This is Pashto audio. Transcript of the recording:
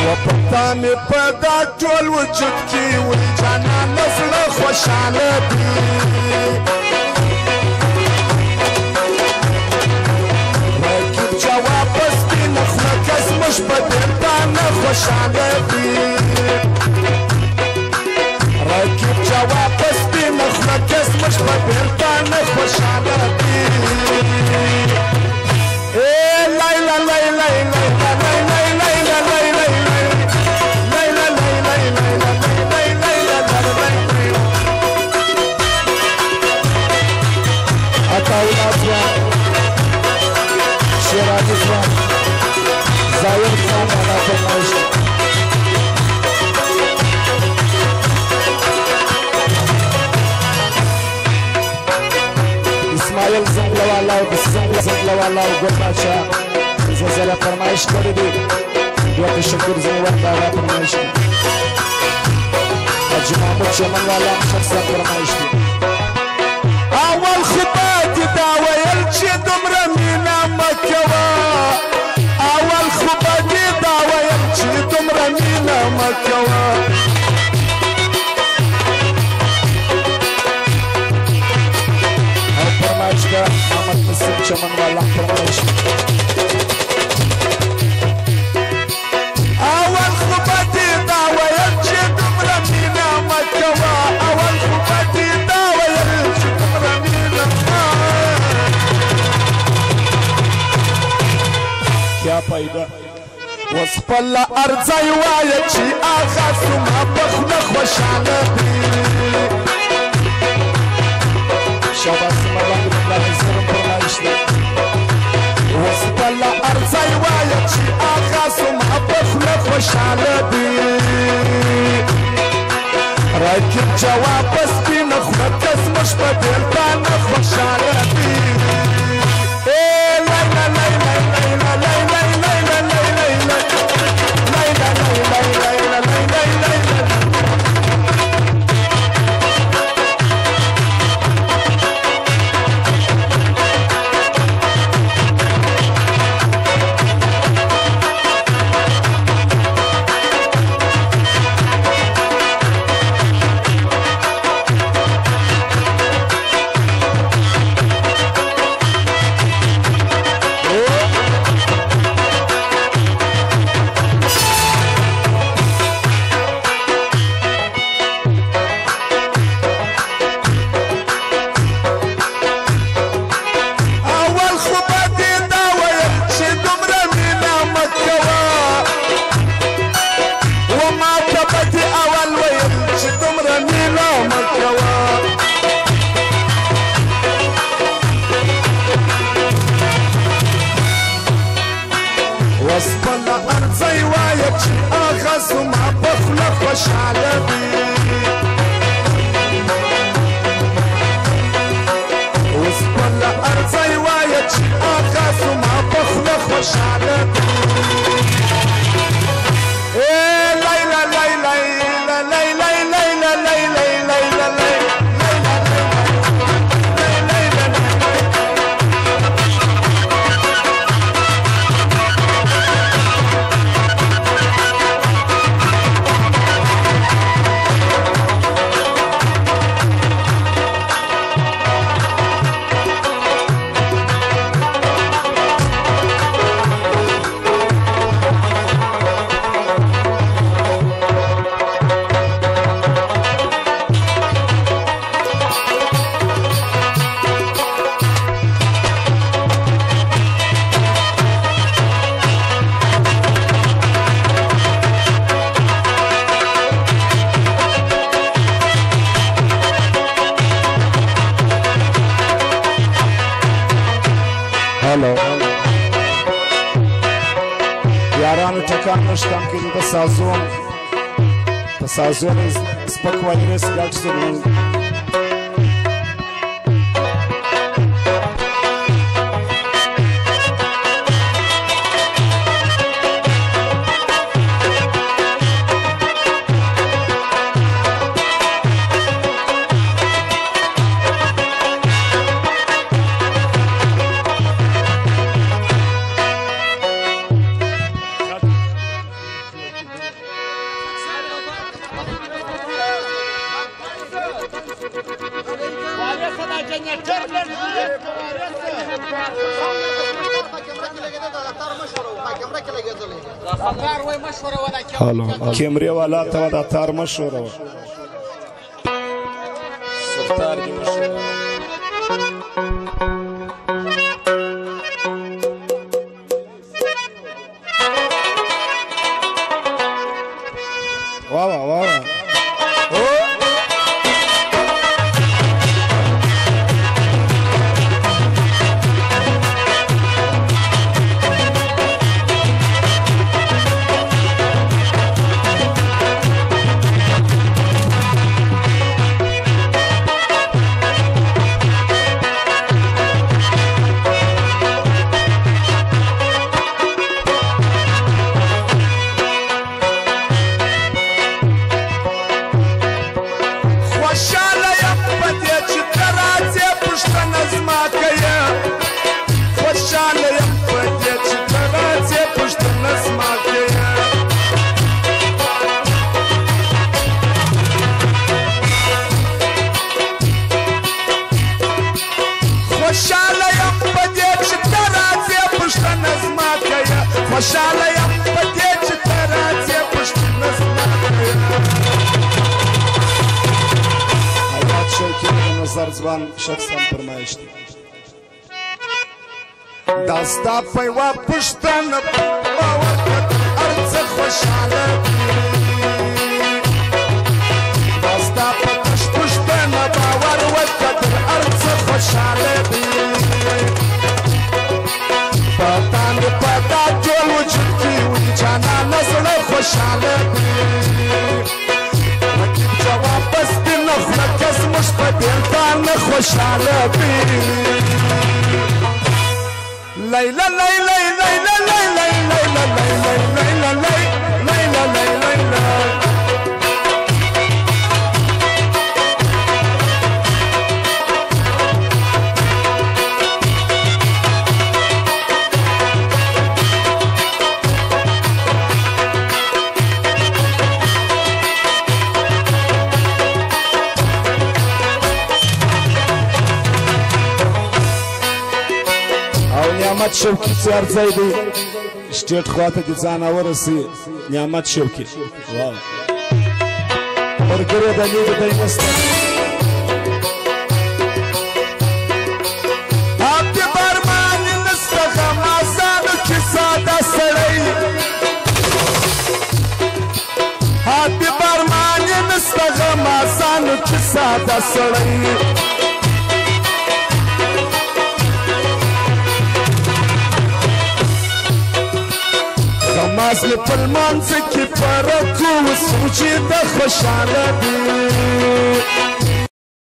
وپتانې په دا ټول وجود کې وي جانانه زړه خوشحاله دي رقیب جواب په سپینه خوله که زموږ په بېلتانه خوشحاله دي رقیب جواب په سپینه خوله که زموږ په بېلتانه خوشحاله دي لیلا لیلا لیلا شیراز اسلام زایر خان والا فرمایش اسماعیل زنگله والا او زنگله والا او ګل بادشاه زلزله فرمایش کړی دی دوه تشکر زنی ورته هغه فرمایش دی حاجي محمود چمن والا شخصا فرمایش دی اول خطا دې دا ویل چې دومره مینه مه کوه اول خطا دې دا ویل چې دومره مینه مه کوه او فرمایش ده محمد نصیر چمن والا فرمایش اول خطا دې دا ویل چې دومره مینه مه کوه اول خطا دې دا ویل چې دومره مینه کیا پیدا وسپله ارځی وایه چې آغا زما په خوله خوشحاله دي شاباس مبارک الله نظرم فرمایش دی وسپله ارځی وایه چې آغا زما په خوله خوشحاله دي راکب جواب په سپینه خوله که زموږ په بېلتانه خوشحاله دي وسپله ارځی وایه چې آغا زما په خوله خوشحاله دي وسپله ارځی وایه چې آغا زما په خوله خوشحاله دي لیلا لیلا لیلا لیلا لیلا لیلا لیلا یارانو ټکان نشته هم کېږي په سازون سپکوالي رس ګډ سرون کیمرې والا ته دا تار مشوره سفتار دې مشوره واوا واوا خوشاله یم په دې چې ته راځې پوښتنه زما کوې حیات شوقي د نظر ځوان شخصا فرمایش دی دا ستا په یوه پوښتنه باور کړه هر څه خوشحاله دا ستا په تش پوښتنه باور وکړه هر څه خوشحاله دي خوشحاله دي رقیب جواب بس دې نه خوله که زموږ په بېلتان نه خوشحاله دي لیلا لیلا لیلا لیلا لیلا لیلا لیلا لیلا لیلا نعمت شوقي څیار ځای دی سټیټ خواته دې ځان ورسي نعمت شوقي واو ملګری د لیږ دی نسته آبدې برمانې نسته غمازانو کې ساده سړی آبدې برمانې نسته غمازانو کې ساده سړی نماز مې په لمانځه کې پرکو اوس چې د خوشحاله دي